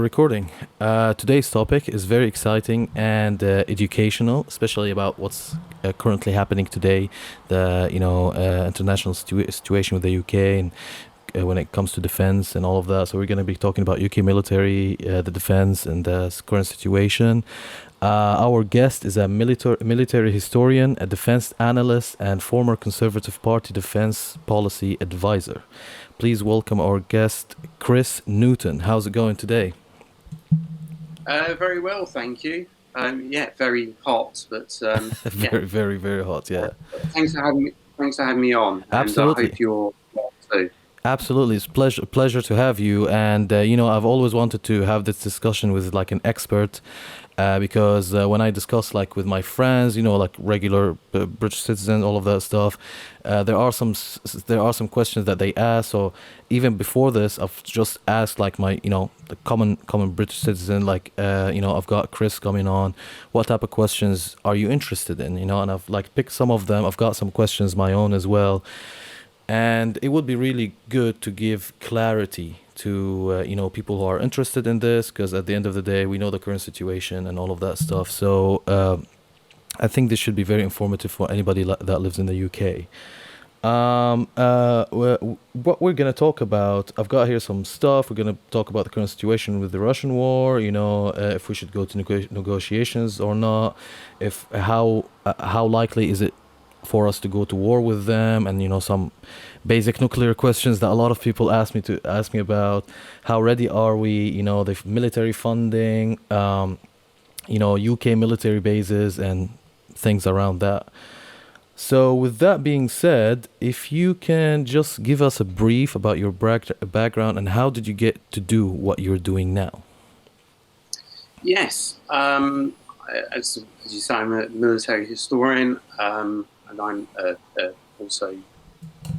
recording. Today's topic is very exciting and educational, especially about what's currently happening today, the international situation with the UK and when it comes to defense and all of that. So we're going to be talking about UK military, the defense, and the current situation. Our guest is a military historian, a defense analyst, and former Conservative Party defense policy advisor. Please welcome our guest, Chris Newton. How's it going today? Very well, thank you. Very hot, but very hot. Yeah. Thanks for having me. Thanks for having me on. Absolutely. And I hope you're well too. Absolutely, it's pleasure to have you. And I've always wanted to have this discussion with like an expert, because when I discuss like with my friends, like regular British citizens, all of that stuff, there are some questions that they ask. So even before this, I've just asked like my the common British citizen, like I've got Chris coming on. What type of questions are you interested in? And I've like picked some of them. I've got some questions my own as well. And it would be really good to give clarity to people who are interested in this, because at the end of the day, we know the current situation and all of that stuff. So I think this should be very informative for anybody that lives in the UK. What we're going to talk about, I've got here some stuff. We're going to talk about the current situation with the Russian war, if we should go to negotiations or not, if how likely is it for us to go to war with them, and some basic nuclear questions that a lot of people ask me about. How ready are we? The military funding, UK military bases and things around that. So with that being said, if you can just give us a brief about your background and how did you get to do what you're doing now? Yes, as you say, I'm a military historian. And I'm also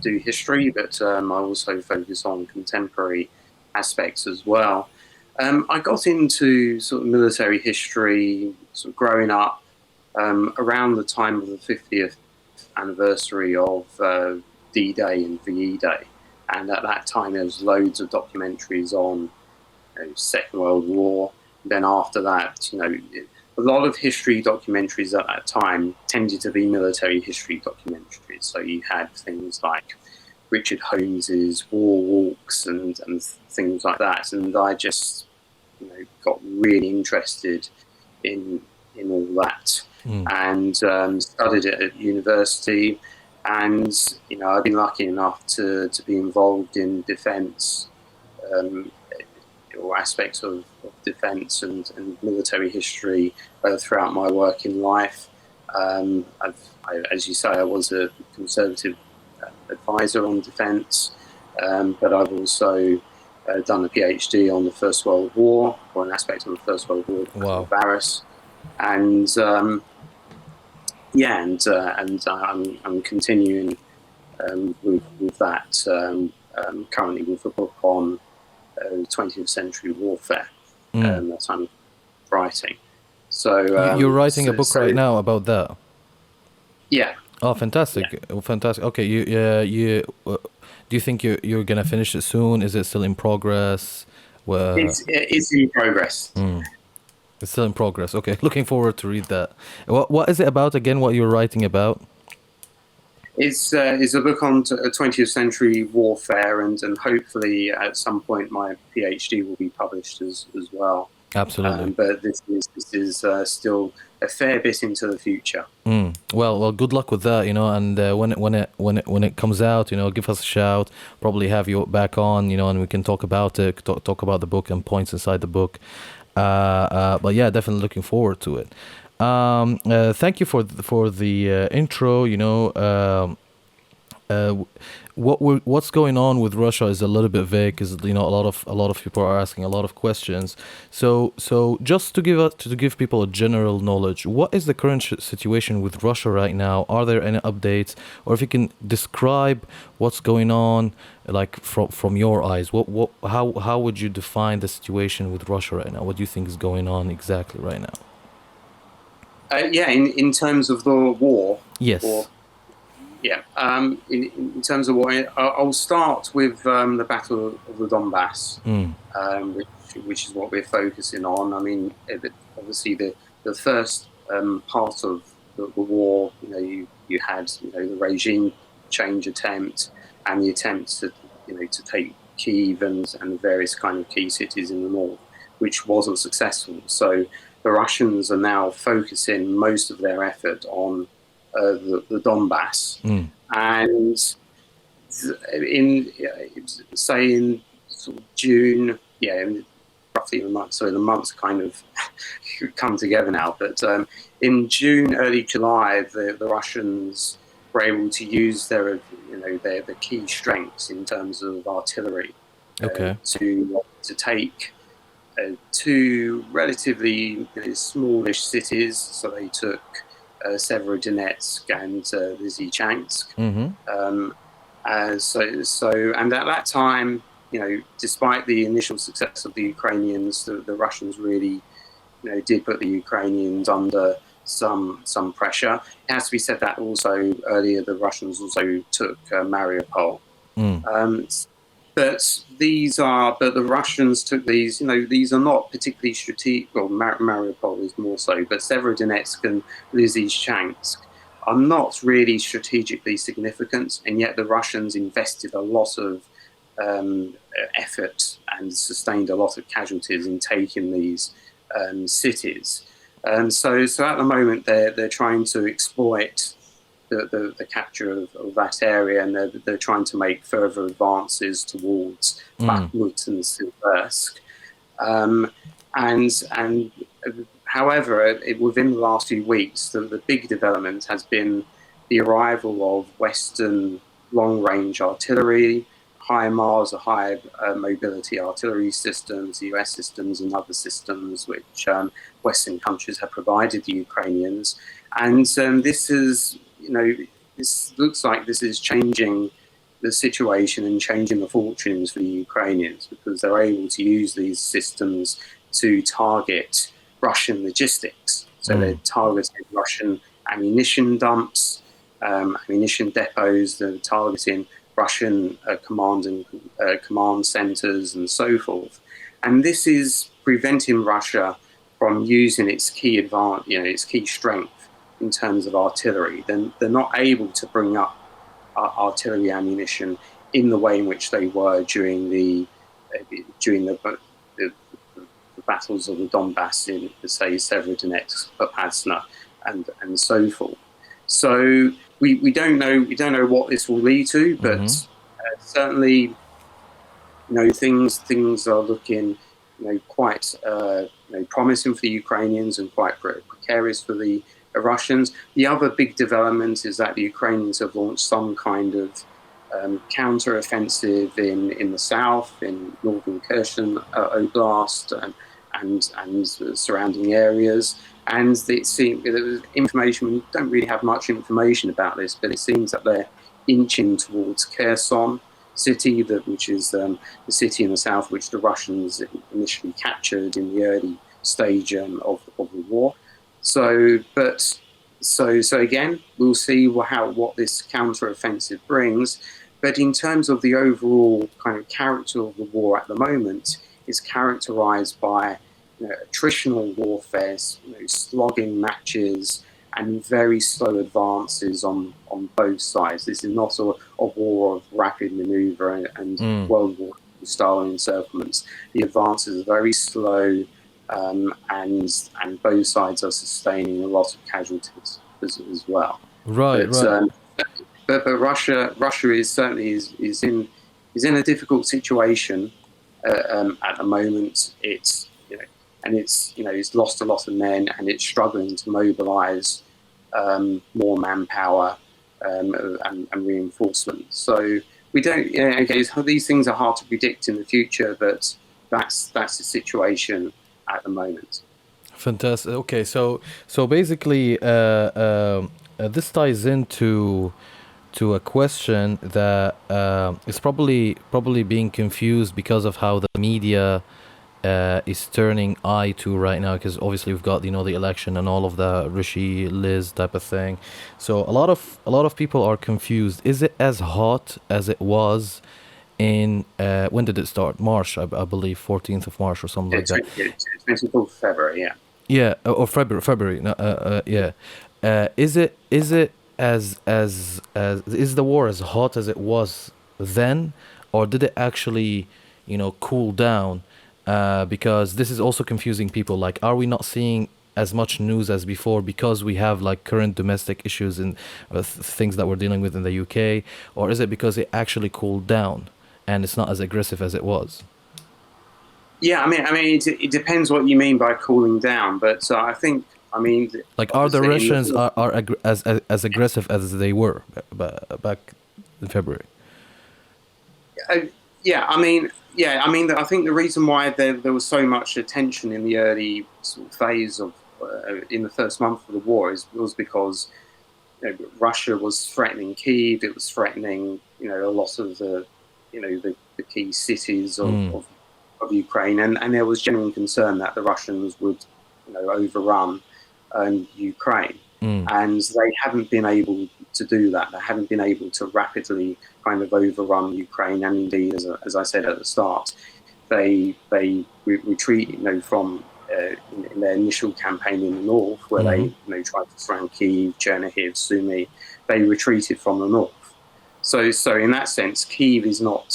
do history, but I also focus on contemporary aspects as well. I got into sort of military history sort of growing up around the time of the 50th anniversary of D-Day and VE Day. And at that time, there was loads of documentaries on Second World War. Then after that, a lot of history documentaries at that time tended to be military history documentaries. So you had things like Richard Holmes's War Walks and things like that. And I just got really interested in all that and studied it at university. And I've been lucky enough to be involved in defence or aspects of defence and military history throughout my working life. As you say, I was a Conservative advisor on defence, but I've also done a PhD on the First World War, or an aspect of the First World War. Wow. Barris, and I'm continuing with that currently with a book on 20th century warfare that I'm writing. So you're writing a book right now about that? Yeah. Oh, fantastic! Yeah. Fantastic. Okay, you do you think you're gonna finish it soon? Is it still in progress? It's in progress. It's still in progress. Okay, looking forward to read that. What is it about again? What you're writing about? It's a book on 20th century warfare, and hopefully at some point my PhD will be published as well. Absolutely. But this is still a fair bit into the future. Well, good luck with that. And when it comes out, give us a shout. Probably have you back on, and we can talk about it, talk about the book and points inside the book. But yeah, definitely looking forward to it. Thank you for the intro. What's going on with Russia is a little bit vague, because a lot of people are asking a lot of questions. So just to give people a general knowledge, what is the current situation with Russia right now? Are there any updates, or if you can describe what's going on, like from your eyes, how would you define the situation with Russia right now? What do you think is going on exactly right now? In terms of the war. Yes. Yeah. In terms of what I'll start with the Battle of the Donbass, Mm. which is what we're focusing on. I mean, obviously the first part of the war, you had the regime change attempt and the attempt to take Kyiv and various kind of key cities in the north, which wasn't successful. So the Russians are now focusing most of their effort on the Donbass, Mm. and in say in sort of June, roughly the month. So the months kind of come together now. But in June, early July, the Russians were able to use their key strengths in terms of artillery Okay. to take two relatively smallish cities. So they took Severodonetsk and Lysychansk. Mm-hmm. And at that time, despite the initial success of the Ukrainians, the Russians really, did put the Ukrainians under some pressure. It has to be said that also earlier the Russians also took Mariupol. Mm. But the Russians took these. These are not particularly strategic. Well, Mariupol is more so, but Severodonetsk and Lysychansk are not really strategically significant, and yet the Russians invested a lot of effort and sustained a lot of casualties in taking these cities. So at the moment they're trying to exploit the capture of that area, and they're trying to make further advances towards Mm. Bakhmut and Siversk. And however, within the last few weeks, the big development has been the arrival of Western long-range artillery, HIMARS, or high mobility artillery systems, US systems, and other systems which Western countries have provided the Ukrainians. And this looks like this is changing the situation and changing the fortunes for the Ukrainians, because they're able to use these systems to target Russian logistics. So they're targeting Russian ammunition dumps, ammunition depots, they're targeting Russian command centers and so forth. And this is preventing Russia from using its key its key strength in terms of artillery. Then they're not able to bring up artillery ammunition in the way in which they were during the battles of the Donbass in, say, Severodonetsk, Popasna, and so forth. So we don't know what this will lead to, but certainly things are looking quite promising for the Ukrainians and quite precarious for the Russians. The other big development is that the Ukrainians have launched some kind of counter-offensive in the south, in northern Kherson Oblast and surrounding areas. And it seems information, we don't really have much information about this, but it seems that they're inching towards Kherson city, which is the city in the south which the Russians initially captured in the early stage of the war. So again, we'll see what this counter-offensive brings. But in terms of the overall kind of character of the war at the moment, it's characterized by attritional warfare, slogging matches, and very slow advances on both sides. This is not a war of rapid maneuver and World War II style encirclements. The advances are very slow, and both sides are sustaining a lot of casualties as well. Right, right. But Russia is certainly is in a difficult situation at the moment. It's lost a lot of men, and it's struggling to mobilise more manpower and reinforcement. So we don't. These things are hard to predict in the future, but that's the situation at the moment. Fantastic. Okay, so basically, this ties into a question that is probably being confused because of how the media is turning eye to right now, because obviously we've got the election and all of the Rishi Liz type of thing. So a lot of people are confused. Is it as hot as it was in when did it start? March, I believe, 14th of March or something like that. It's 24th February, yeah. Yeah, or February. No, yeah. Is it as is the war as hot as it was then, or did it actually, cool down? Because this is also confusing people. Like, are we not seeing as much news as before because we have like current domestic issues and things that we're dealing with in the UK, or is it because it actually cooled down and it's not as aggressive as it was? Yeah, it depends what you mean by cooling down, but I think, Like, are the obviously, Russians as aggressive as they were back in February? uh, yeah, I think the reason why there was so much attention in the early sort of phase of in the first month of the war was because Russia was threatening Kyiv. It was threatening, a lot of the key cities Mm, of Ukraine, and there was genuine concern that the Russians would, overrun Ukraine, mm, and they haven't been able to do that. They haven't been able to rapidly kind of overrun Ukraine, and indeed, as I said at the start, they retreat, from in their initial campaign in the north, where they mm-hmm. tried to surround Kyiv, Chernihiv, Sumy. They retreated from the north. So in that sense, Kyiv is not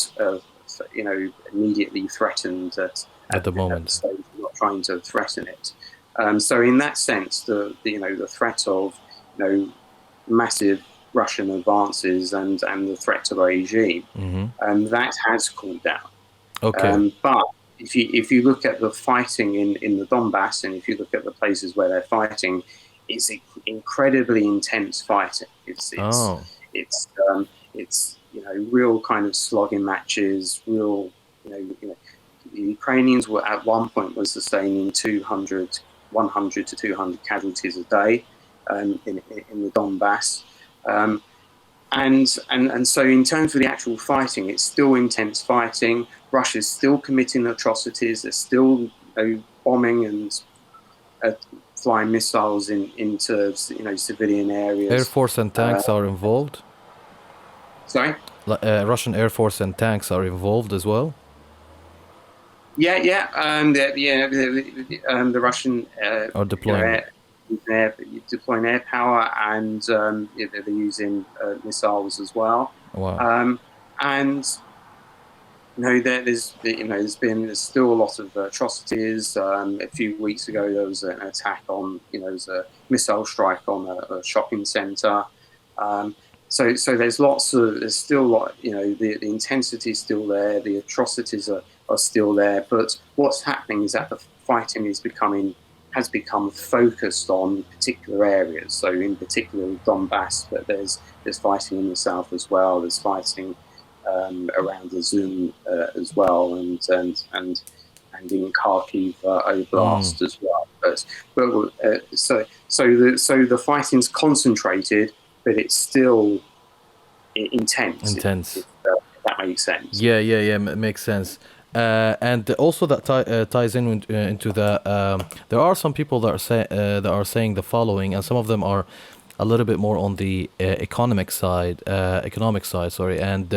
immediately threatened At the at the moment. stage. We're not trying to threaten it. So in that sense, the threat of massive Russian advances and the threat to the regime, Mm-hmm. that has cooled down. Okay. But if you look at the fighting in the Donbass, and if you look at the places where they're fighting, it's incredibly intense fighting. Oh, It's real kind of slogging matches. Real the Ukrainians were at one point were sustaining 100 to 200 casualties a day in the Donbass. Um, and so in terms of the actual fighting, it's still intense fighting. Russia's still committing atrocities. They're still bombing and uh, flying missiles into civilian Air areas. Force and Uh, tanks are involved. sorry. Russian Air Force and tanks are involved as well, Yeah, yeah, the Russian, or deploying it. air, deploying air power, and they're using missiles as well. Wow. Um, and there's still a lot of atrocities. A few weeks ago, there was an attack on, there was a missile strike on a shopping centre. Um, so there's still a lot, the intensity is still there, the atrocities are still there, but what's happening is that the fighting has become focused on particular areas. So in particular Donbass, but there's fighting in the south as well. There's fighting around the Zoom as well, and in Kharkiv Mm, Oblast as well. So the fighting's concentrated, but it's still intense. intense. If that makes sense. Yeah, yeah, yeah. Makes sense. And also that ties into the. There are some people that are saying the following, and some of them are a little bit more on the economic side. Sorry, and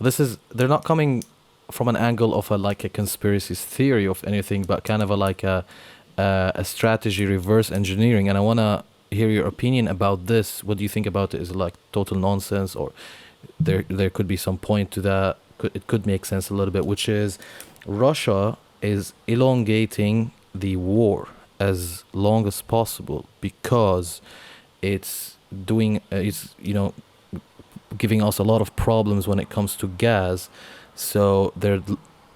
this is they're not coming from an angle of a conspiracy theory of anything, but kind of a strategy reverse engineering. And I wanna hear your opinion about this. What do you think about it? Is it like total nonsense, or there could be some point to that? It could make sense a little bit, which is Russia is elongating the war as long as possible because it's giving us a lot of problems when it comes to gas. So they're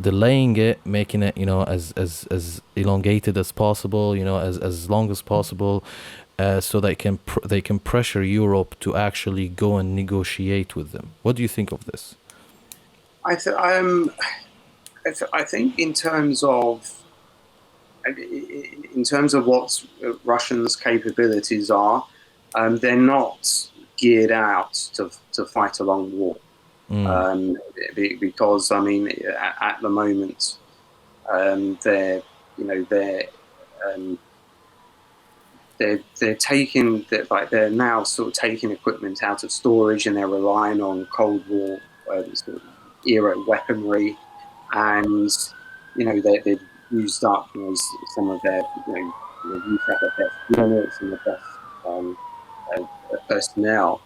delaying it, making it as elongated as possible, as long as possible, so they can pressure Europe to actually go and negotiate with them. What do you think of this? I th- um, I think in terms of what Russians' capabilities are, they're not geared out to fight a long war. Mm, Because at the moment, They're, you know, um, they're taking that, like, they're now sort of taking equipment out of storage, and they're relying on Cold War sort of era weaponry, and they've used up, some of their, they've used up their best units and the best personnel.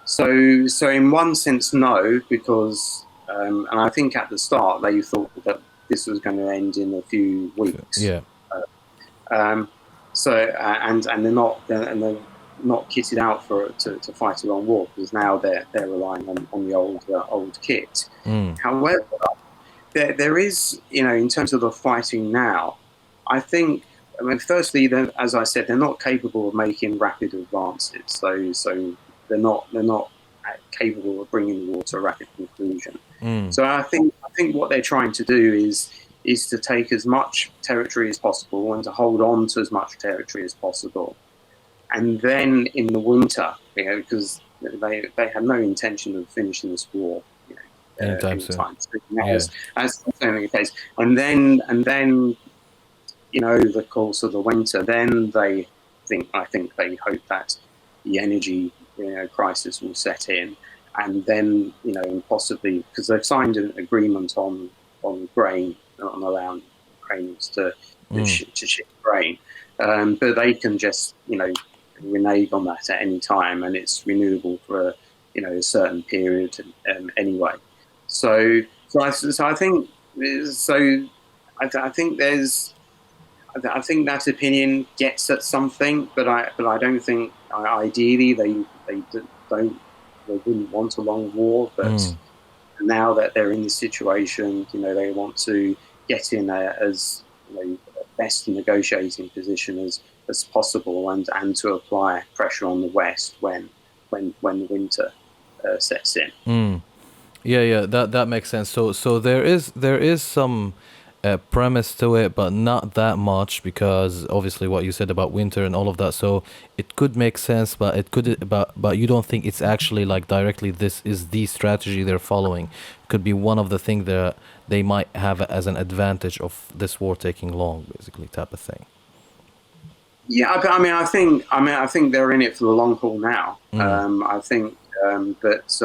So in one sense, no, because and I think at the start they thought that this was going to end in a few weeks. Yeah. Um, and they're not kitted out to fight a long war, because now they're relying on the old kit. However, there is, in terms of the fighting now, I think, firstly, as I said, they're not capable of making rapid advances. So they're not capable of bringing the war to a rapid conclusion. So I think what they're trying to do is to take as much territory as possible and to hold on to as much territory as possible. And then in the winter, because they have no intention of finishing this war Anytime soon. As the case. And then over the course of the winter, then I think they hope that the energy crisis will set in, and then possibly, because they've signed an agreement on grain, on allowing Ukrainians to ship grain, but they can just renege on that at any time, and it's renewable for a certain period anyway. So I think I think that opinion gets at something, but I don't think ideally they wouldn't want a long war. But now that they're in this situation, they want to get in as best negotiating position as possible, and to apply pressure on the West when the winter sets in. Yeah, that makes sense. So there is some premise to it, but not that much, because obviously what you said about winter and all of that. So it could make sense, but but you don't think it's actually like directly this is the strategy they're following. It could be one of the things that they might have as an advantage of this war taking long, basically, type of thing. Yeah, I think they're in it for the long haul now. I think, but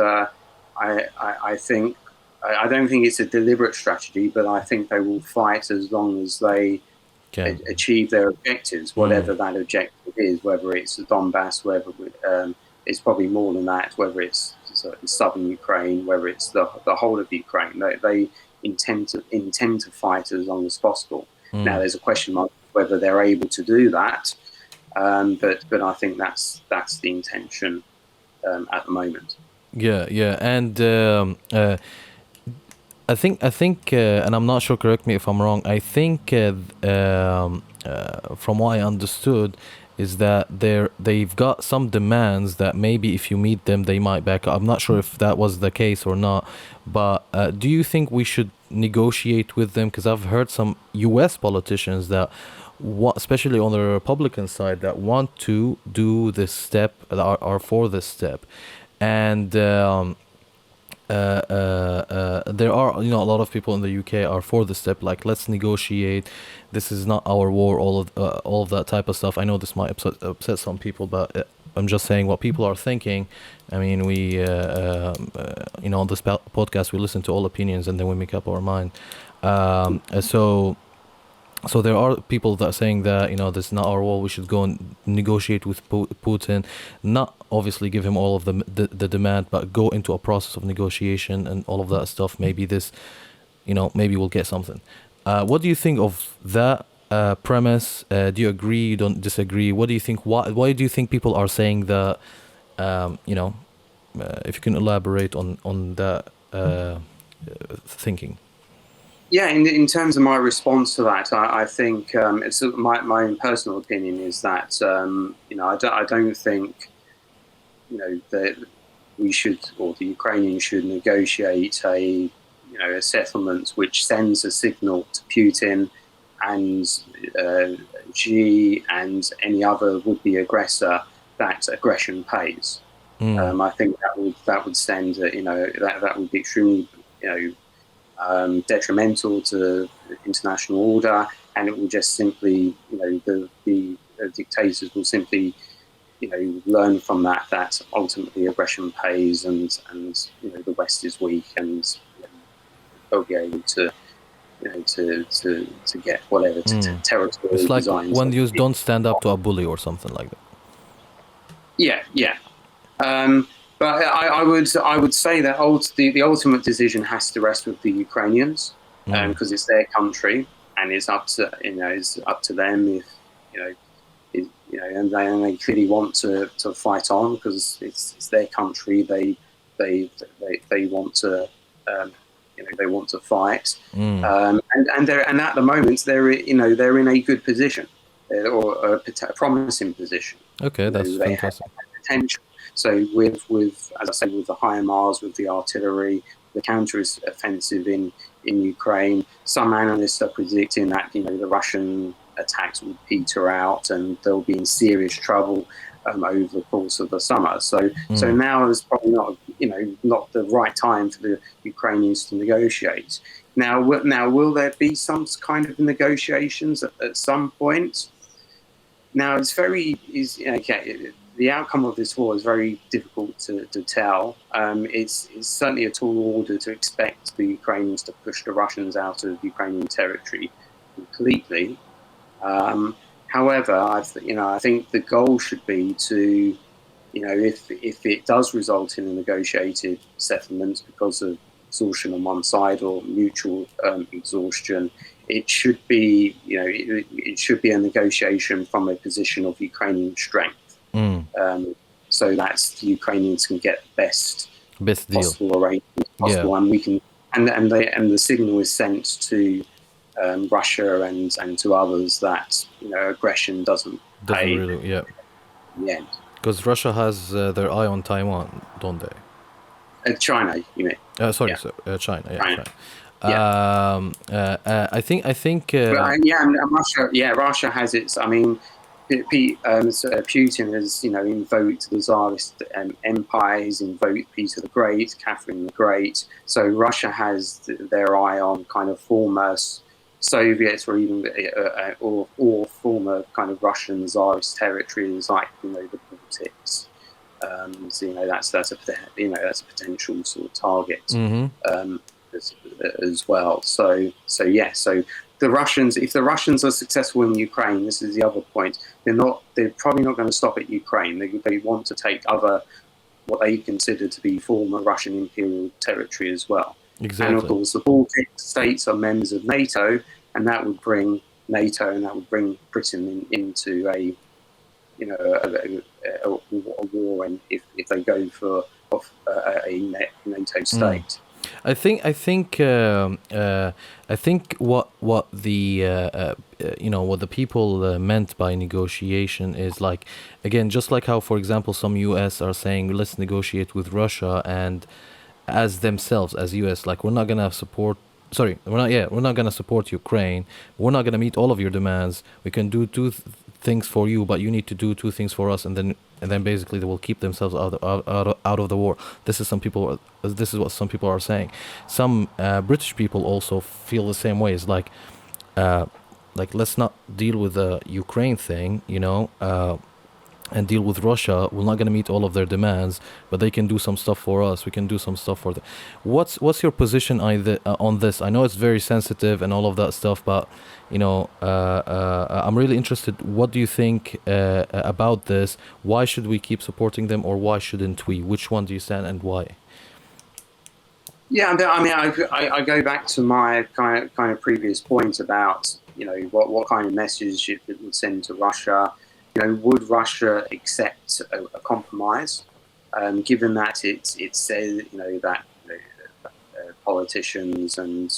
I don't think it's a deliberate strategy, but I think they will fight as long as they achieve their objectives, whatever that objective is, whether it's the Donbass, whether it's probably more than that, whether it's southern Ukraine, whether it's the whole of Ukraine. They intend to fight as long as possible. Now, there's a question mark whether they're able to do that, but I think that's the intention at the moment. Yeah, and I think, and I'm not sure. Correct me if I'm wrong. I think from what I understood is that they've got some demands that maybe if you meet them, they might back up. I'm not sure if that was the case or not. But do you think we should negotiate with them? Because I've heard some U.S. politicians that, especially on the Republican side, that want to do this step, are for this step, and there are a lot of people in the UK are for the step, like, let's negotiate, this is not our war, all of that type of stuff. I know this might upset some people, but I'm just saying what people are thinking. I mean, we on this podcast we listen to all opinions and then we make up our mind. So there are people that are saying that this is not our war, we should go and negotiate with Putin, not obviously give him all of the demand, but go into a process of negotiation and all of that stuff. Maybe this, maybe we'll get something. What do you think of that premise? Do you agree? You don't disagree? What do you think? Why do you think people are saying that? If you can elaborate on that thinking. Yeah, in terms of my response to that, I think it's my own personal opinion is that I don't think that we should, or the Ukrainians should, negotiate a settlement which sends a signal to Putin and Xi and any other would-be aggressor that aggression pays. I think that would send that would be extremely detrimental to international order, and it will just simply, the dictators will simply, learn from that ultimately aggression pays, and the West is weak, and they'll be able to, to get whatever territory It's like designs. when you don't stand up to a bully or something like that. Yeah, yeah. But I would say that the ultimate decision has to rest with the Ukrainians, because it's their country, and it's up to them if and they clearly want to fight on, because it's their country. They want to they want to fight, and at the moment they're in a good position, or a promising position. Okay, that's They have fantastic. potential. So with as I say, with the HIMARS, with the artillery, the counter-offensive in Ukraine, some analysts are predicting that the Russian attacks will peter out and they'll be in serious trouble over the course of the summer. So now is probably not the right time for the Ukrainians to negotiate. Now will there be some kind of negotiations at some point? Now the outcome of this war is very difficult to tell. It's certainly a tall order to expect the Ukrainians to push the Russians out of Ukrainian territory completely. However, I think the goal should be to, if it does result in a negotiated settlement because of exhaustion on one side or mutual exhaustion, it should be, it should be a negotiation from a position of Ukrainian strength, so that the Ukrainians can get the best deal possible arrangement possible, and we can, and the signal is sent to Russia and to others that aggression doesn't pay really, yeah, in the end. Because Russia has their eye on Taiwan, don't they? China, you mean? Sorry, China. Yeah, China. I think. And Russia has its. I mean, Putin has invoked the Tsarist empire. He's invoked Peter the Great, Catherine the Great. So Russia has their eye on kind of former Soviets, or even or former kind of Russian Tsarist territories like the Baltics. So that's a potential sort of target as well. So the Russians, if the Russians are successful in Ukraine, this is the other point. They're probably not going to stop at Ukraine. They want to take other, what they consider to be former Russian imperial territory as well. Exactly. And of course, the Baltic states are members of NATO, and that would bring NATO and that would bring Britain into a war, and if they go for a NATO state. I think what the what the people meant by negotiation is, like, again, just like how, for example, some US are saying let's negotiate with Russia, and as themselves, as US, like, we're not gonna support Ukraine. We're not gonna meet all of your demands. We can do two things for you, but you need to do two things for us, and then basically they will keep themselves out of the war. This is what some people are saying. Some British people also feel the same way. It's like let's not deal with the Ukraine thing, and deal with Russia. We're not going to meet all of their demands, but they can do some stuff for us. We can do some stuff for them. What's your position on this? I know it's very sensitive and all of that stuff, but I'm really interested. What do you think about this? Why should we keep supporting them, or why shouldn't we? Which one do you stand, and why? Yeah, I mean, I go back to my kind of previous point about what kind of message it would send to Russia. Would Russia accept a compromise, given that it says that politicians and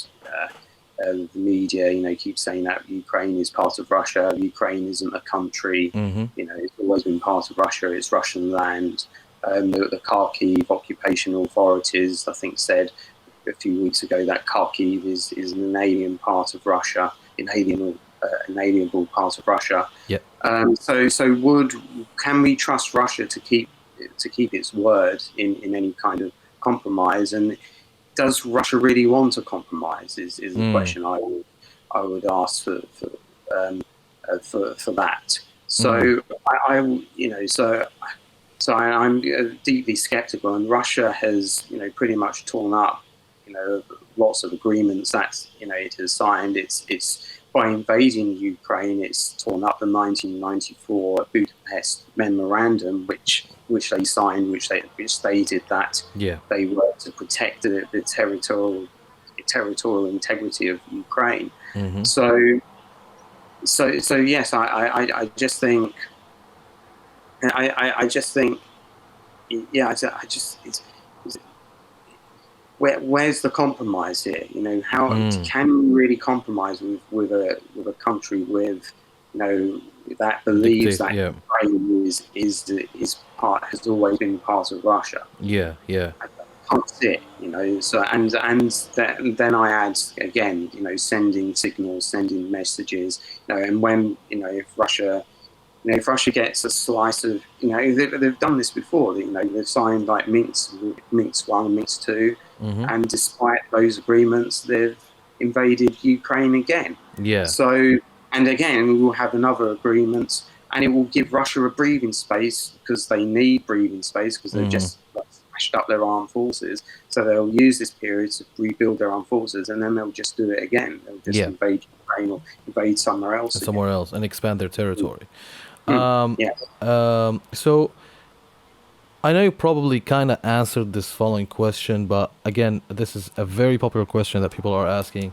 the media keep saying that Ukraine is part of Russia. Ukraine isn't a country. It's always been part of Russia. It's Russian land. The Kharkiv occupation authorities, I think, said a few weeks ago that Kharkiv is an alien part of Russia, inalienable part of Russia. Yeah. So can we trust Russia to keep its word in any kind of compromise? And does Russia really want to compromise? Is the question I would ask for that. So I'm deeply skeptical, and Russia has pretty much torn up lots of agreements that it has signed. It's by invading Ukraine, it's torn up the 1994 Budapest Memorandum, which they signed, which stated that they were to protect the territorial integrity of Ukraine. So yes, I just think, where's the compromise here? How can you really compromise with a country with that believes that Ukraine has always been part of Russia? Yeah. That's it, So and then I add again, sending signals, sending messages, and when if Russia gets a slice of, they've done this before. They've signed like Minsk 1, Minsk 2, and despite those agreements, they've invaded Ukraine again. Yeah. So, and again, we will have another agreement, and it will give Russia a breathing space because they need breathing space because they've just smashed up their armed forces. So they'll use this period to rebuild their armed forces, and then they'll just do it again. They'll just invade Ukraine or invade somewhere else. And expand their territory. So I know you probably kind of answered this following question, but again, this is a very popular question that people are asking.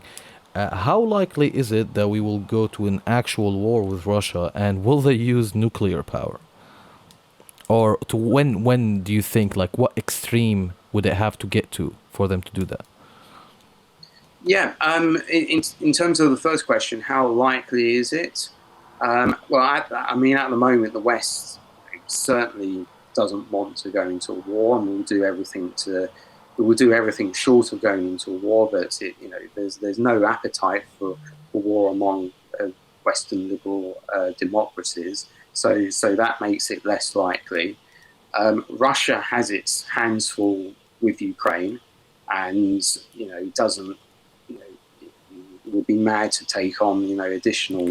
How likely is it that we will go to an actual war with Russia, and will they use nuclear power? Or to when do you think, like, what extreme would it have to get to for them to do that? Yeah, in terms of the first question, how likely is it? Well, I mean, at the moment, the West certainly doesn't want to go into a war, and will do everything short of going into a war. But there's no appetite for war among Western liberal democracies, so that makes it less likely. Russia has its hands full with Ukraine, and doesn't. Would be mad to take on additional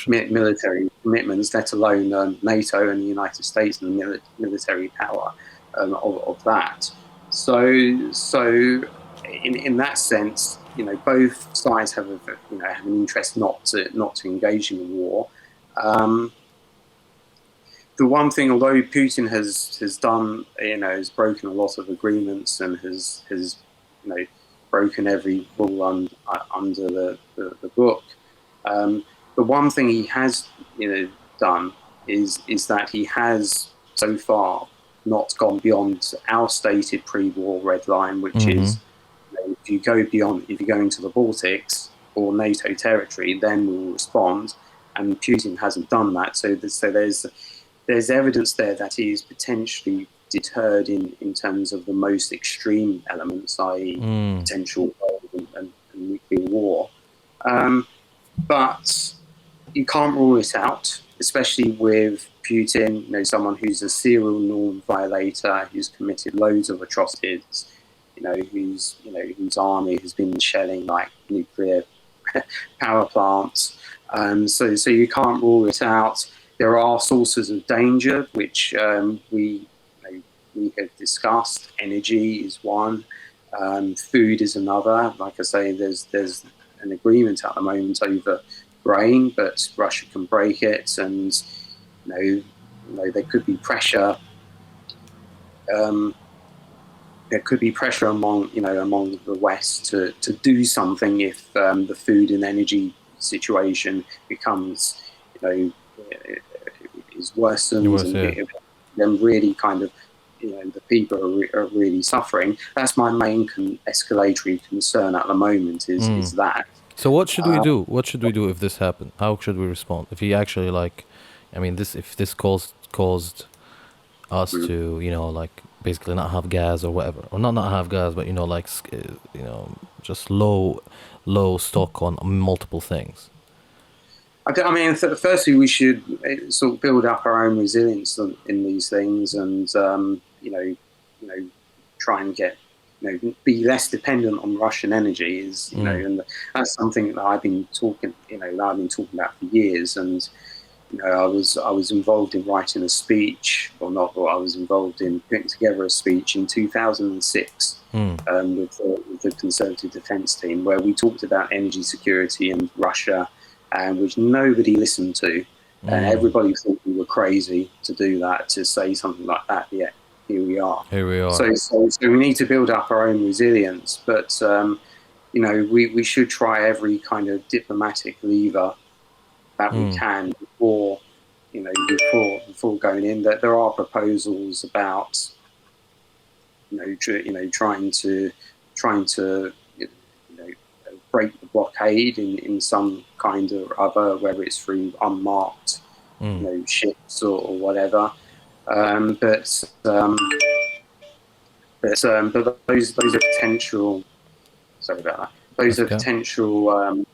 military commitments, let alone NATO and the United States and the military power of that. So in that sense, both sides have have an interest not to engage in a war. The one thing, although Putin has done, has broken a lot of agreements and has broken every rule under the book. The one thing he has done is that he has so far not gone beyond our stated pre-war red line, which is if you go into the Baltics or NATO territory, then we'll respond. And Putin hasn't done that, so there's evidence there that he is potentially deterred in terms of the most extreme elements, i.e. potential and nuclear war. But you can't rule it out, especially with Putin, someone who's a serial norm violator, who's committed loads of atrocities, whose army has been shelling like nuclear power plants. So you can't rule it out. There are sources of danger which we have discussed. Energy is one, food is another. Like I say, there's an agreement at the moment over grain, but Russia can break it, and there could be pressure. There could be pressure among the West to do something if the food and energy situation becomes is worsened, then really kind of the people are really suffering. That's my main escalatory concern at the moment is that. So what should we do? What should we do if this happened? How should we respond? If he actually if this caused us to basically not have gas or whatever, or not have gas, but just low stock on multiple things. I mean, firstly, we should sort of build up our own resilience in these things, and try and get be less dependent on Russian energy is, Mm. and that's something that I've been talking about for years. And I was involved in writing a speech, or I was involved in putting together a speech in 2006 Mm. with the Conservative Defence Team, where we talked about energy security and Russia, and which nobody listened to, and Mm. everybody thought we were crazy to do that, to say something like that. Yet here we are. Here we are. So we need to build up our own resilience, but we should try every kind of diplomatic lever that we Mm. can before going in. That there are proposals about trying to break the blockade in some kind or other, whether it's through unmarked ships or whatever. But those are potential. Sorry about that. Those That's are okay. potential.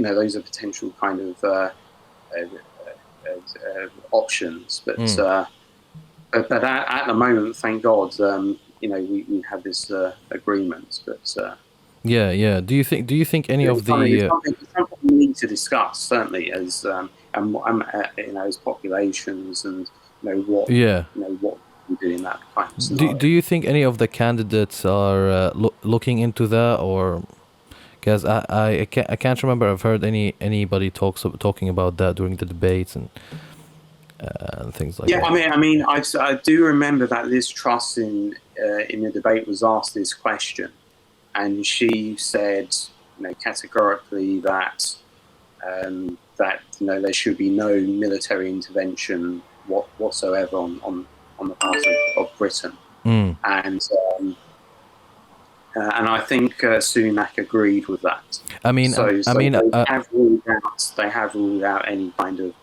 Those are potential kind of options. Mm. But at the moment, thank God, we have this agreement. But Yeah. Do you think any of it's the something we need to discuss, certainly, as as populations, and yeah. what we do in that kind of Do scenario. you think any of the candidates are looking into that, or because I can't remember I've heard anybody talking about that during the debates and things like Yeah, that. I do remember that Liz Truss in the debate was asked this question, and she said, categorically that there should be no military intervention whatsoever on the part of Britain, Mm. and I think Sunak agreed with that. I mean, So they have ruled out any kind of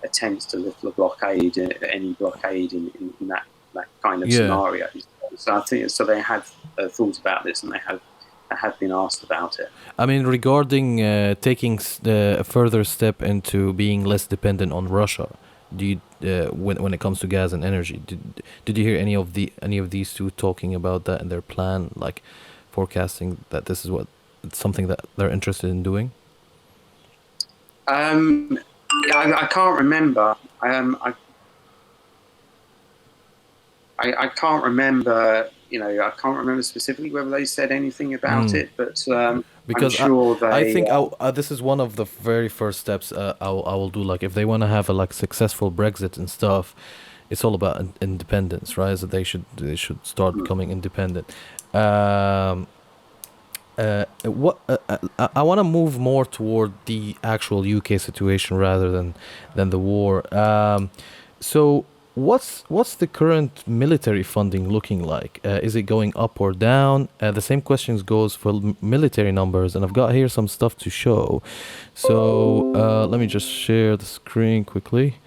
attempts to lift the blockade, any blockade in that kind of yeah. scenario. So I think they have thought about this, and they have been asked about it. I mean, regarding taking a further step into being less dependent on Russia, do you when it comes to gas and energy, did you hear any of these two talking about that in their plan, like forecasting that this is what it's something that they're interested in doing? I can't remember. I can't remember. I can't remember specifically whether they said anything about Mm. it, but I'm Because sure I they. think this is one of the very first steps I will do. Like if they want to have a like successful Brexit and stuff, it's all about independence, right? So they should start becoming independent. What I want to move more toward the actual UK situation rather than the war. So what's the current military funding looking like? Is it going up or down? The same questions goes for military numbers, and I've got here some stuff to show. So let me just share the screen quickly.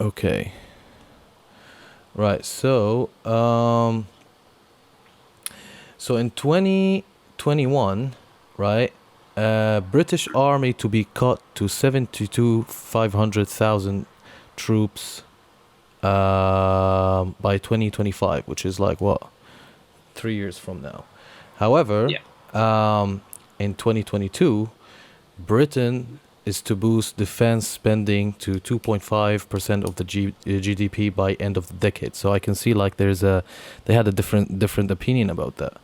Okay. Right. So in 2021, right, British Army to be cut to 500,000 troops by 2025, which is like what, 3 years from now. However, Yeah. in 2022, Britain is to boost defense spending to 2.5% of the GDP by end of the decade. So I can see like they had a different opinion about that.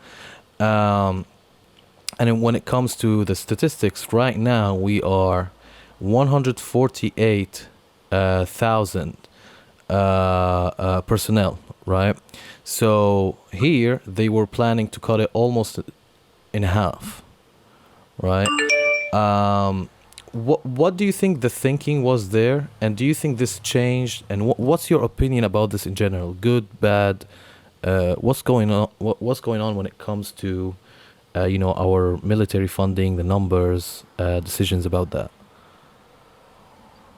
And then when it comes to the statistics, right now we are 148,000 personnel, right? So here they were planning to cut it almost in half, right? What do you think the thinking was there, and do you think this changed? And what's your opinion about this in general? Good, bad? What's going on? What's going on when it comes to our military funding, the numbers, decisions about that?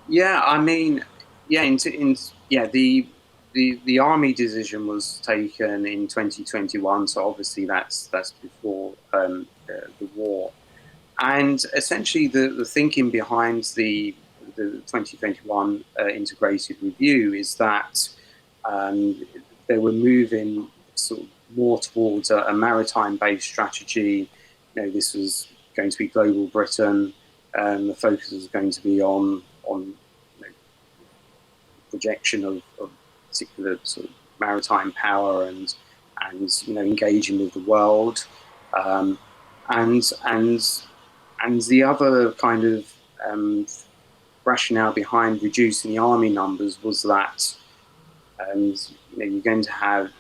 Yeah, the army decision was taken in 2021, so obviously that's before the war, and essentially the thinking behind the 2021 integrated review is that they were moving sort of more towards a maritime-based strategy. This was going to be global Britain. The focus was going to be on projection of particular sort of maritime power and engaging with the world, um, and and and the other kind of rationale behind reducing the army numbers was that you're going to have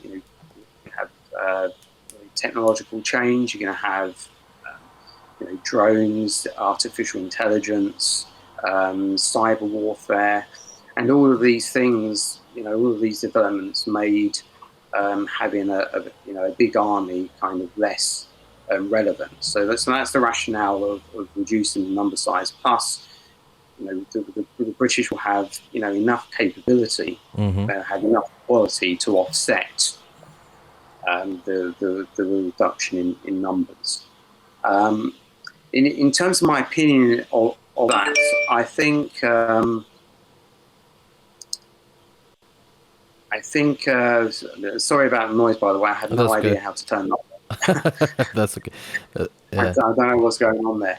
technological change. You're going to have drones, artificial intelligence, cyber warfare, and all of these things. All of these developments made having a big army kind of less relevant. So that's the rationale of reducing the number size. Plus, the British will have enough capability, Mm-hmm. have enough quality to offset the reduction in numbers. In terms of my opinion of that, I think sorry about the noise, by the way. I had no That's good. idea how to turn it off. That's okay. I Yeah. don't know what's going on there.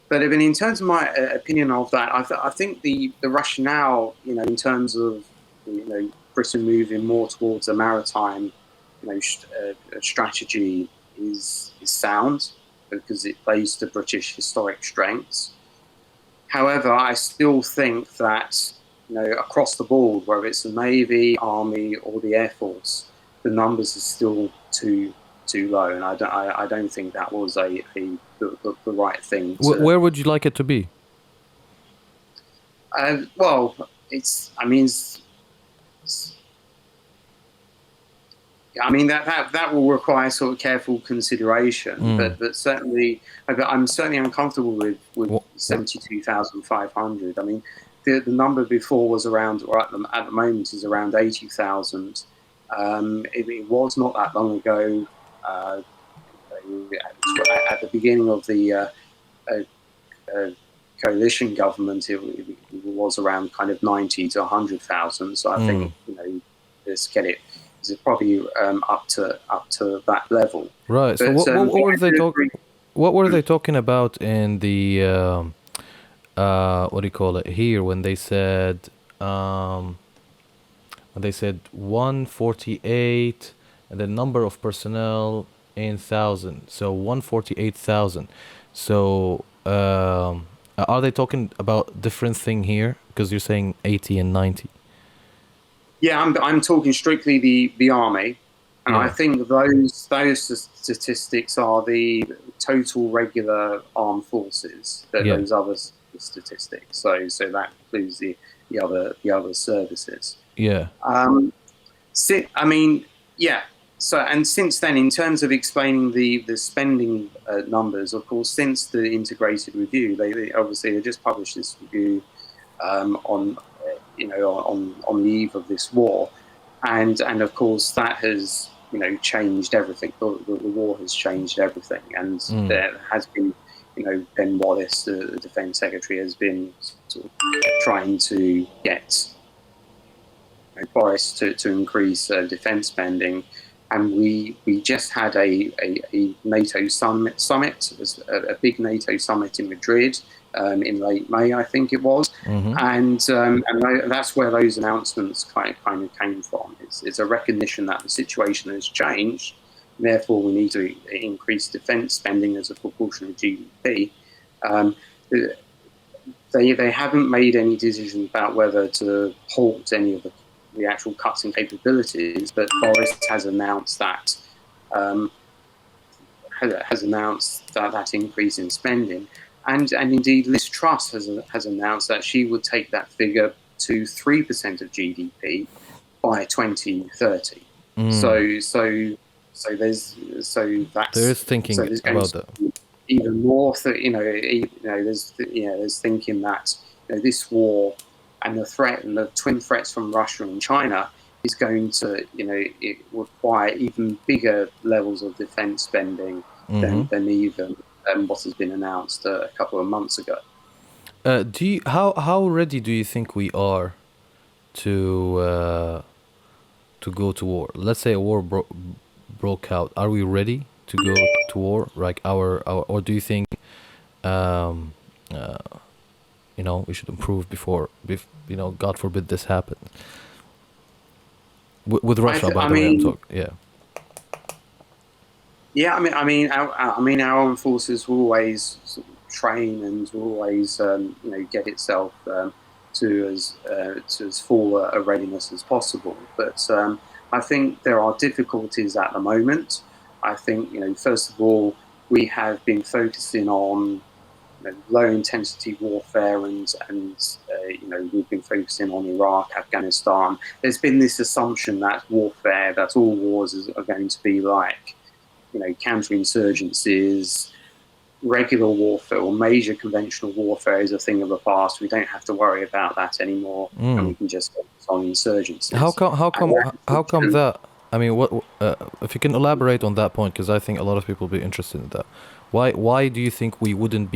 But I mean, in terms of my opinion of that, I think the rationale, in terms of Britain moving more towards a maritime, strategy is sound because it plays to British historic strengths. However, I still think that across the board, whether it's the Navy, Army, or the Air Force, the numbers are still too low, and I don't think that was the right thing to. Where would you like it to be? Well, it's I mean it's, I mean that will require sort of careful consideration, Mm. but certainly I'm certainly uncomfortable with Wh- wh- 72,500. I mean, the number before was around, or at the moment is around 80,000. It was not that long ago. At the beginning of the coalition government, it was around kind of 90 to 100,000. So I Mm. think let's get it. It's probably up to that level. Right. So But what were I they do agree. what were they talking about in the what do you call it here um when they said 148 and the number of personnel in thousand, so 148,000. So are they talking about different thing here because you're saying 80 and 90? Yeah, I'm talking strictly the army, and I Yeah. think those statistics are the total regular armed forces. Yeah. Those other statistics. So that includes the other services. Yeah. I mean, yeah. So, and since then, in terms of explaining the spending numbers, of course, since the integrated review, they obviously they just published this review on on the eve of this war, and of course that has changed everything. The war has changed everything, and Mm. there has been Ben Wallace, the Defence Secretary, has been sort of trying to get Boris to increase defence spending, and we just had a NATO summit. It was a big NATO summit in Madrid in late May, I think it was, Mm-hmm. and that's where those announcements kind of came from. It's a recognition that the situation has changed, therefore we need to increase defence spending as a proportion of GDP. Um, they haven't made any decision about whether to halt any of the actual cuts in capabilities, but Boris has announced that that increase in spending, and indeed Liz Truss has announced that she would take that figure to 3% of GDP by 2030. Mm. So there's There is thinking there's going about to that. be even more. There's thinking that this war and the twin threats from Russia and China is going to it require even bigger levels of defence spending Mm-hmm. than even what has been announced a couple of months ago. Do how ready do you think we are to to go to war? Let's say a war broke out. Are we ready to go to war? Like or do you think, um, uh, we should improve before, God forbid this happens? With Russia, by I the way, I'm mean, talking. Yeah. yeah, our armed forces will always sort of train and will always, get itself to as full a readiness as possible. But I think there are difficulties at the moment. I think, first of all, we have been focusing on low intensity warfare, and we've been focusing on Iraq, Afghanistan. There's been this assumption that warfare, that all wars are going to be like counterinsurgencies, regular warfare or major conventional warfare is a thing of the past. We don't have to worry about that anymore, and we can just focus on How insurgencies. come? How And come? How come that? I mean, what? If you can elaborate on that point, because I think a lot of people will be interested in that. Why do you think we wouldn't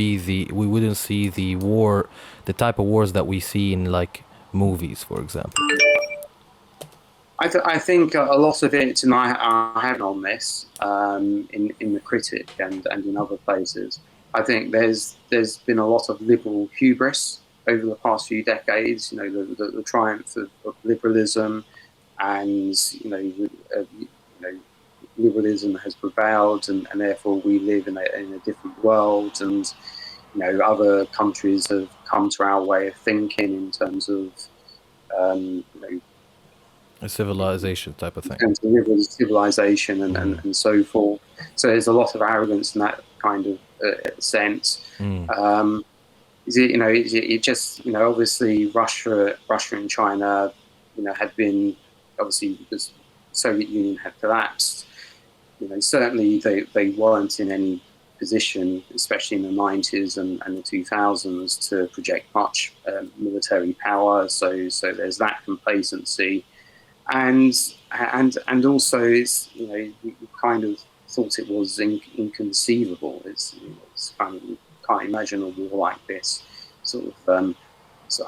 see the war, the type of wars that we see in like movies, for example? I think a lot of it, and I have on this in the critic and in other places. I think there's been a lot of liberal hubris over the past few decades. The triumph of liberalism, and liberalism has prevailed, and therefore we live in a different world, and other countries have come to our way of thinking in terms of A civilization type of thing. and to live with civilization and so forth. So there's a lot of arrogance in that kind of sense. It just obviously Russia and China had been, obviously the Soviet Union had collapsed. Certainly they weren't in any position, especially in the 90s and the 2000s, to project much military power. So there's that complacency. And also, it's we kind of thought it was inconceivable. It's kind of, you can't imagine a war like this sort of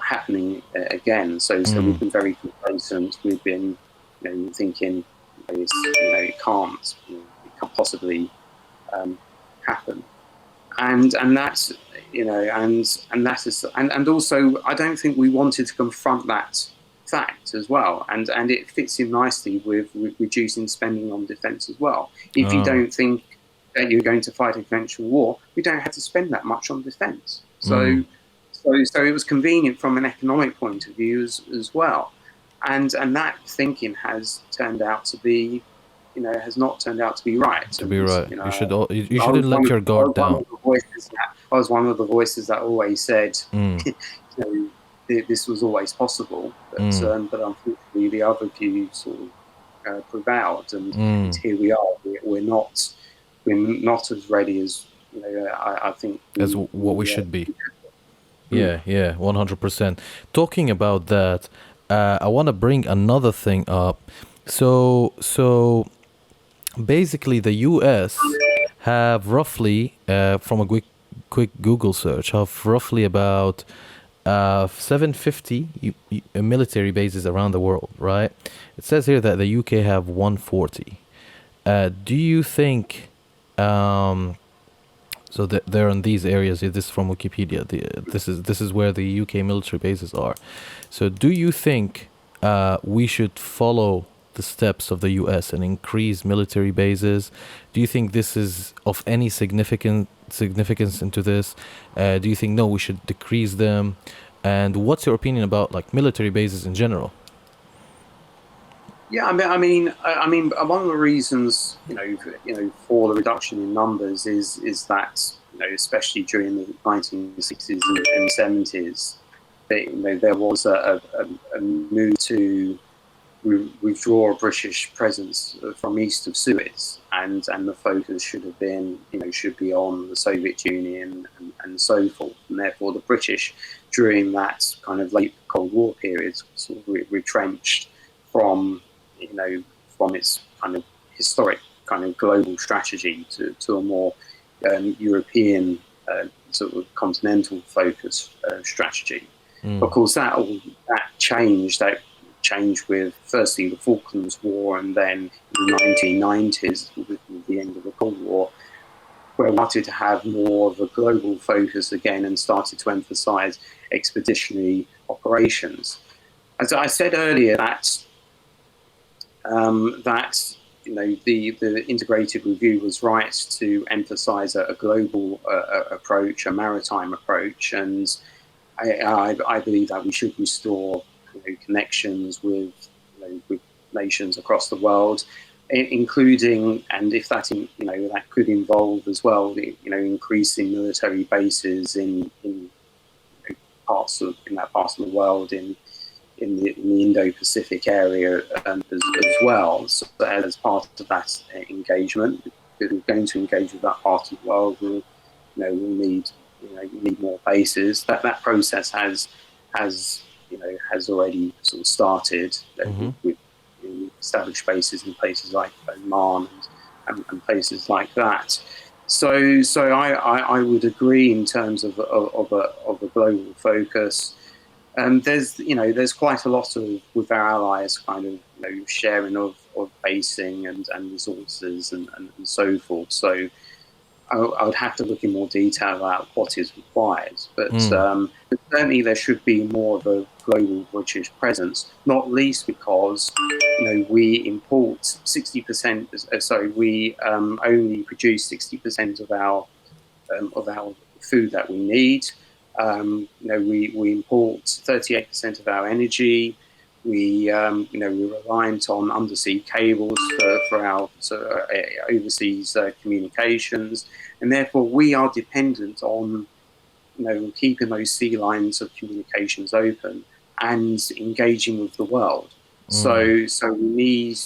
happening again. So we've been very complacent. We've been thinking it can't possibly happen. And that's that is and also I don't think we wanted to confront that fact as well, and it fits in nicely with reducing spending on defence as well. If you don't think that you're going to fight a conventional war, we don't have to spend that much on defence. So it was convenient from an economic point of view as well, and that thinking has turned out to be, has not turned out to be right. To be right, you shouldn't let your guard down. I was one of the voices that always said, this was always possible, but unfortunately the other view sort of prevailed, and here we are. We're not as ready as I think as what we should be. Yeah, 100%. Talking about that, I want to bring another thing up. So basically, the U.S. have roughly, from a quick Google search, have roughly about 750 military bases around the world, right? It says here that the UK have 140. Do you think, so that they're in these areas? This is from Wikipedia. This is where the UK military bases are. So do you think we should follow the steps of the US and increase military bases? Do you think this is of any significance into this? Do you think no, we should decrease them? And what's your opinion about like military bases in general? Yeah, I mean, one of the reasons for the reduction in numbers is that especially during the 1960s and 70s, there was a move to withdraw a British presence from east of Suez, and the focus should be on the Soviet Union and so forth, and therefore the British during that kind of late Cold War period sort of retrenched from its kind of historic kind of global strategy to a more European sort of continental focus strategy. Of course, that changed. That changed with firstly the Falklands War, and then in the 1990s with the end of the Cold War, where we wanted to have more of a global focus again and started to emphasize expeditionary operations. As I said earlier, that the integrated review was right to emphasize a global approach, a maritime approach, and I believe that we should restore connections with nations across the world, including, and if that that could involve as well, increasing military bases in that part of the world in the Indo-Pacific area as well. So as part of that engagement, if we're going to engage with that part of the world, we'll need more bases. That process has already sort of started with established bases in places like Oman and places like that. So I would agree in terms of a global focus. There's quite a lot with our allies kind of sharing of basing and resources and so forth. So I would have to look in more detail about what is required, but certainly there should be more of a global British presence, not least because we import 60%. So we only produce 60% of our food that we need. We import 38% of our energy. We're reliant on undersea cables for our overseas communications, and therefore we are dependent on keeping those sea lines of communications open and engaging with the world. So we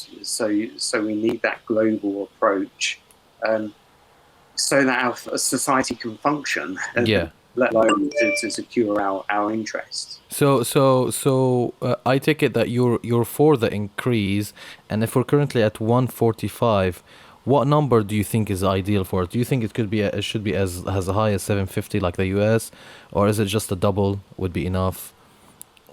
need that global approach, so that our society can function. Yeah. Let alone to secure our interests. So I take it that you're for the increase, and if we're currently at 145, what number do you think is ideal for it? Do you think it should be as high as 750 like the US, or is it just a double would be enough?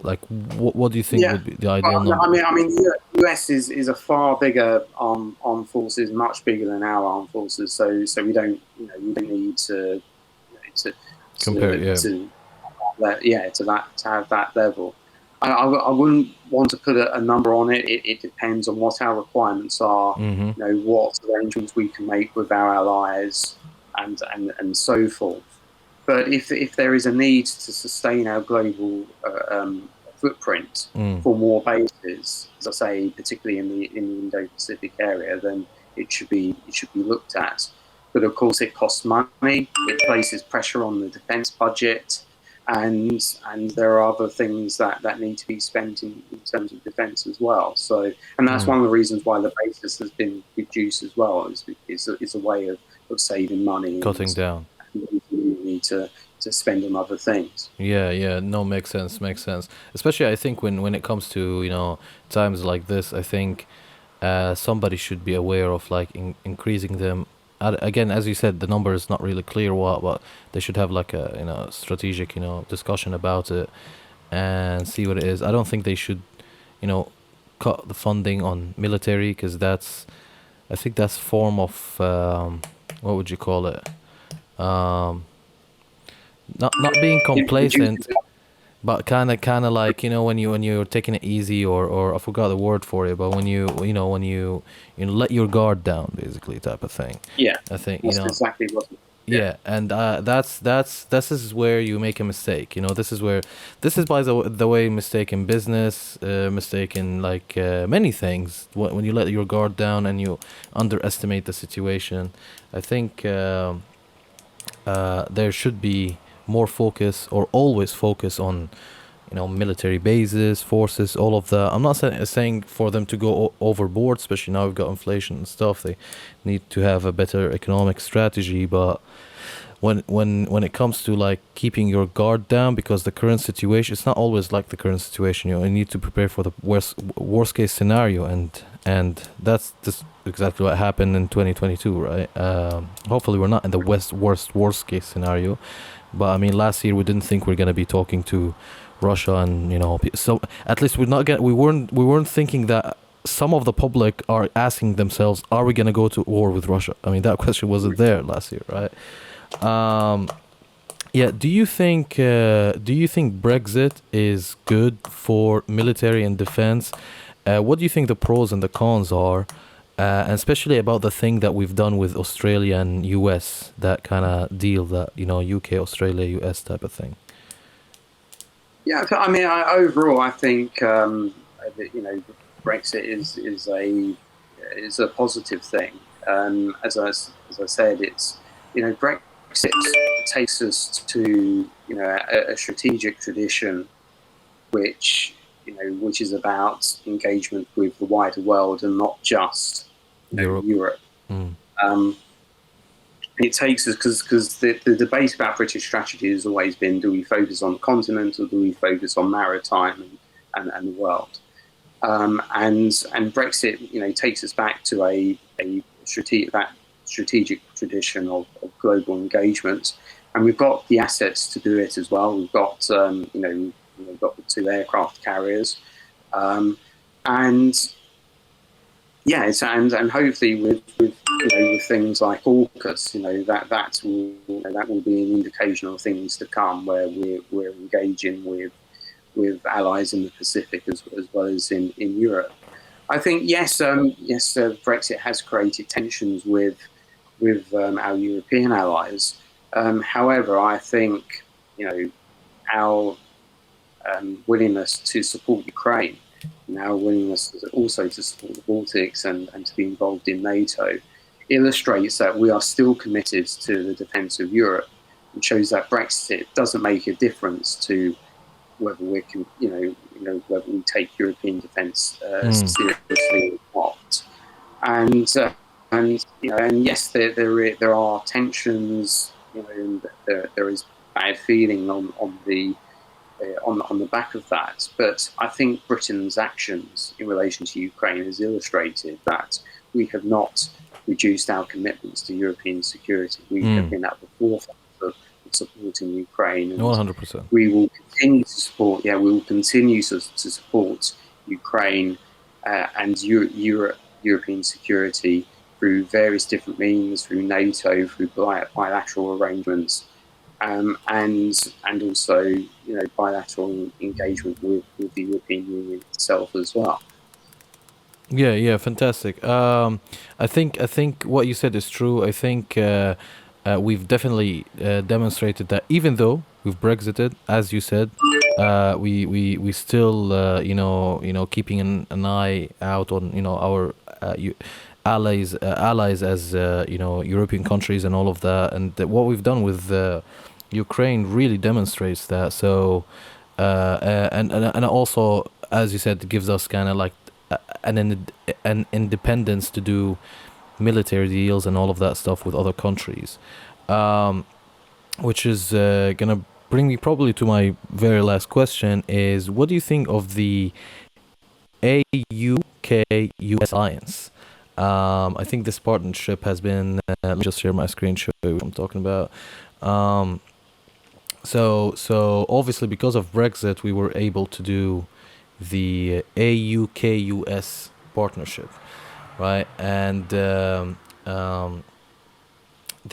Like what do you think would be the ideal number? I mean, the US is a far bigger armed forces, much bigger than our armed forces. So we don't need to compare, to have that level. I wouldn't want to put a number on it. It depends on what our requirements are, what arrangements we can make with our allies, and so forth. But if there is a need to sustain our global footprint for more bases, as I say, particularly in the Indo-Pacific area, then it should be looked at. But of course, it costs money. It places pressure on the defence budget, and there are other things that need to be spent in terms of defence as well. So, and that's one of the reasons why the basis has been reduced as well. Is a way of saving money, cutting down. You need to spend on other things. Yeah, no, makes sense. Especially, I think when it comes to times like this, I think somebody should be aware of like increasing them. Again, as you said, the number is not really clear but they should have like a strategic discussion about it and see what it is. I don't think they should cut the funding on military, because I think that's form of what would you call it, not being complacent, but kind of like when you're taking it easy, or I forgot the word for it, but when you let your guard down, basically, type of thing. Yeah, I think that's exactly what. Yeah, and this is where you make a mistake. This is by the way, mistake in business, mistake in like many things. When you let your guard down and you underestimate the situation, I think there should be more focus, or always focus on military bases, forces, all of that. I'm not saying for them to go overboard, especially now we've got inflation and stuff. They need to have a better economic strategy, but when it comes to like keeping your guard down, because the current situation, it's not always like the current situation. You need to prepare for the worst case scenario, and that's just exactly what happened in 2022, right? Hopefully we're not in the worst case scenario, But I mean, last year we didn't think we're gonna be talking to Russia, and so at least we weren't thinking that some of the public are asking themselves, are we gonna go to war with Russia? I mean, that question wasn't there last year, right? Um, yeah. Do you think Brexit is good for military and defense? What do you think the pros and the cons are? And especially about the thing that we've done with Australia and US, that kind of deal, that UK, Australia, US type of thing. Yeah, I mean, overall, I think that, Brexit is a positive thing. As I said, it's Brexit takes us to a strategic tradition which is about engagement with the wider world and not just Europe. Europe. Mm. Um, it takes us because the debate about British strategy has always been: do we focus on the continent or do we focus on maritime and the world? And Brexit, takes us back to a strategic tradition of global engagement, and we've got the assets to do it as well. We've got we've got the two aircraft carriers, and yes, and hopefully with things like AUKUS, that will be an indication of things to come, where we're engaging with allies in the Pacific as well as in Europe. I think yes, Brexit has created tensions with our European allies. However, I think our willingness to support Ukraine, and our willingness also to support the Baltics and to be involved in NATO, illustrates that we are still committed to the defence of Europe, and shows that Brexit doesn't make a difference to whether whether we take European defence seriously or not. And yes, there are tensions. There is bad feeling on the back of that. But I think Britain's actions in relation to Ukraine has illustrated that we have not reduced our commitments to European security. We have been at the forefront of supporting Ukraine, and 100%. we will continue to support. Yeah, we will continue to support Ukraine and European security through various different means, through NATO, through bilateral arrangements, and also bilateral engagement with the European Union itself as well. Yeah, yeah, fantastic. I think what you said is true. I think we've definitely demonstrated that even though we've Brexited, as you said, we still keeping an eye out on our allies as European countries and all of that, and what we've done with Ukraine really demonstrates that. So and also, as you said, it gives us kind of like an independence to do military deals and all of that stuff with other countries, which is gonna bring me probably to my very last question: is what do you think of the AUK-US alliance? I think this partnership has been. Let me just share my screen, show you what I'm talking about. Um, so obviously, because of Brexit, we were able to do the AUK-US partnership, right? And the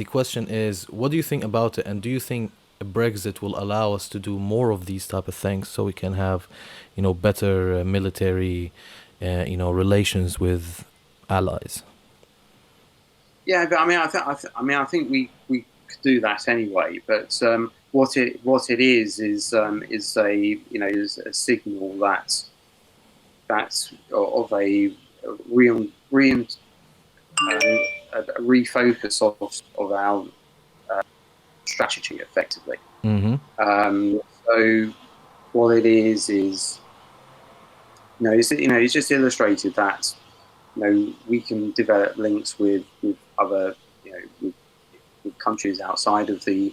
question is, what do you think about it? And do you think Brexit will allow us to do more of these type of things, so we can have, better military, relations with allies? Yeah, but I think we could do that anyway. But what it is a signal that's of a refocus of our strategy, effectively. Mm-hmm. So what it is it's just illustrated that we can develop links with other with countries outside of the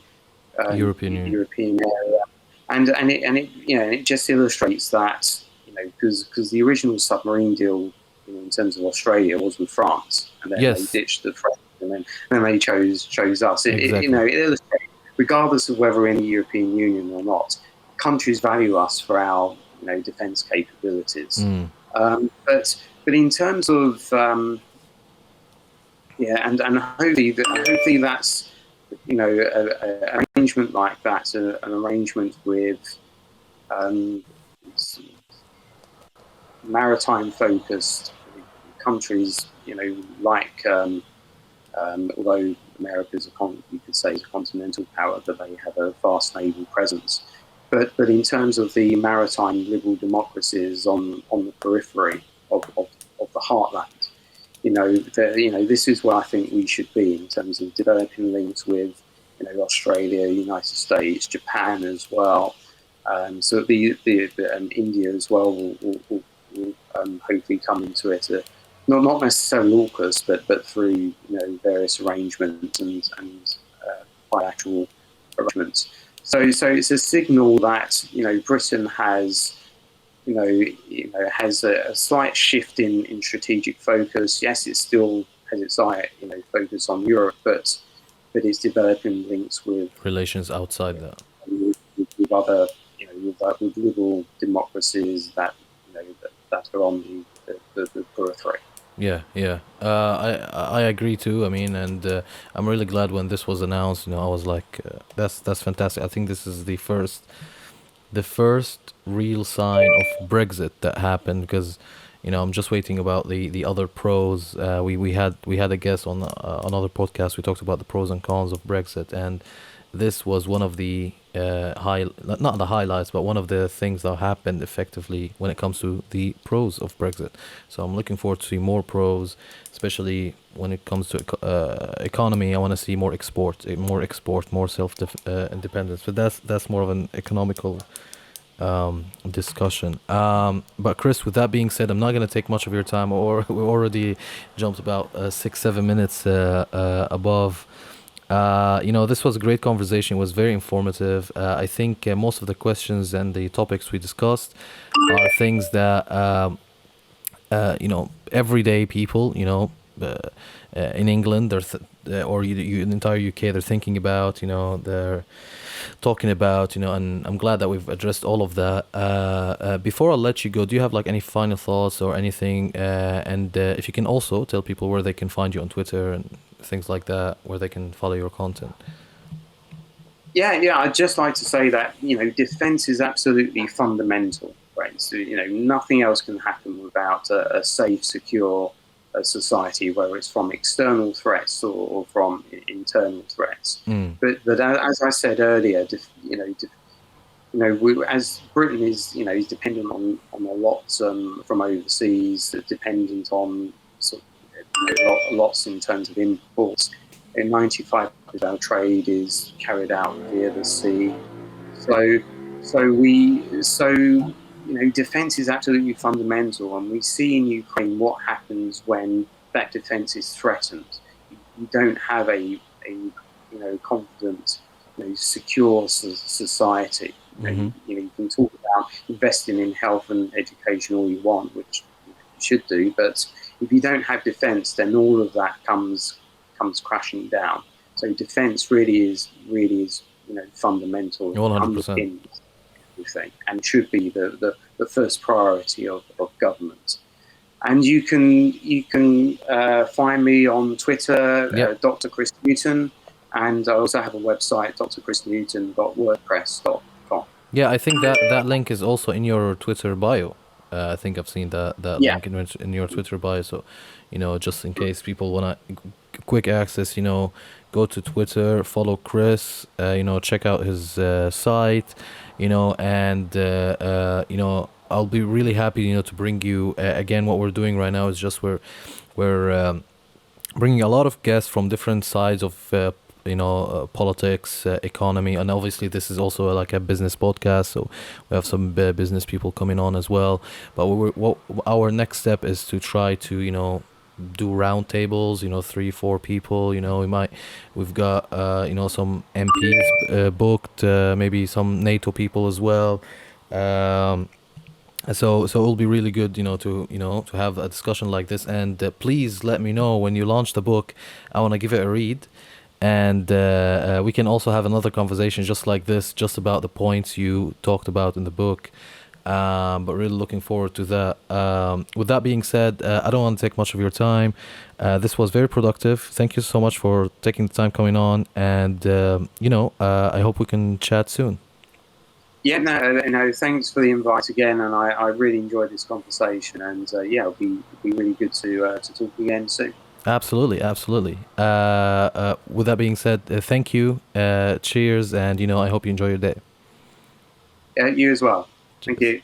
European Union. European area, and it just illustrates that because the original submarine deal in terms of Australia was with France, and then Yes. they ditched the French, and then they chose us. Exactly. It illustrates regardless of whether we're in the European Union or not, countries value us for our defence capabilities. Mm. But in terms of and hopefully that's an arrangement like that, an arrangement with maritime focused countries, like although America's you could say is a continental power, but they have a vast naval presence. But in terms of the maritime liberal democracies on the periphery of the heartland, this is where I think we should be in terms of developing links with Australia, United States, Japan as well. So India as well will hopefully come into it. Not necessarily AUKUS, but through various arrangements and bilateral arrangements. So it's a signal that Britain has has a slight shift in strategic focus. Yes, it still has its eye focus on Europe, but it's developing links with Relations outside that. with other with liberal democracies that that are on the periphery. Yeah, yeah. I agree too. I mean, and I'm really glad when this was announced. I was like, that's fantastic. I think this is the first real sign of Brexit that happened, because I'm just waiting about the other pros. We had a guest on another podcast. We talked about the pros and cons of Brexit, and this was one of the not the highlights, but one of the things that happened effectively when it comes to the pros of Brexit. So I'm looking forward to see more pros, especially when it comes to economy. I want to see more export, more self independence. But that's more of an economical discussion. But Chris, with that being said, I'm not going to take much of your time, or we already jumped about 6-7 minutes above. This was a great conversation. It was very informative. I think most of the questions and the topics we discussed are things that everyday people, in England, or in the entire UK, they're thinking about. They're talking about. And I'm glad that we've addressed all of that. Before I let you go, do you have like any final thoughts or anything? And if you can also tell people where they can find you on Twitter and things like that, where they can follow your content. Yeah. I'd just like to say that defence is absolutely fundamental, right? So nothing else can happen without a safe, secure society, whether it's from external threats or from internal threats. But as I said earlier, as Britain is is dependent on a lot from overseas, dependent on lots in terms of imports. 95% of our trade is carried out via the sea. So defence is absolutely fundamental, and we see in Ukraine what happens when that defence is threatened. You don't have a confident, secure society. You can talk about investing in health and education all you want, which you should do, but if you don't have defence, then all of that comes crashing down. So defence really is fundamental. 100%. Everything, and should be the first priority of government. And you can find me on Twitter, Yep. Dr. Chris Newton, and I also have a website, drchrisnewton.wordpress.com. Yeah, I think that link is also in your Twitter bio. I think I've seen that Yeah. link in your Twitter bio. So, just in case people wanna quick access, go to Twitter, follow Chris, check out his site, and I'll be really happy, to bring you again. What we're doing right now is just we're bringing a lot of guests from different sides of politics, economy, and obviously this is also like a business podcast, so we have some business people coming on as well. But what our next step is to try to do roundtables, 3-4 people. We've got some MPs booked, maybe some NATO people as well. So it'll be really good, to have a discussion like this. And please let me know when you launch the book. I want to give it a read. and we can also have another conversation just like this, just about the points you talked about in the book. But really looking forward to that. With that being said, I don't want to take much of your time. This was very productive. Thank you so much for taking the time coming on, and I hope we can chat soon. Yeah, no, thanks for the invite again, and I really enjoyed this conversation, and yeah, it'll be really good to talk again soon. Absolutely, absolutely. With that being said, thank you. Cheers, and I hope you enjoy your day. You as well. Thank Cheers. you.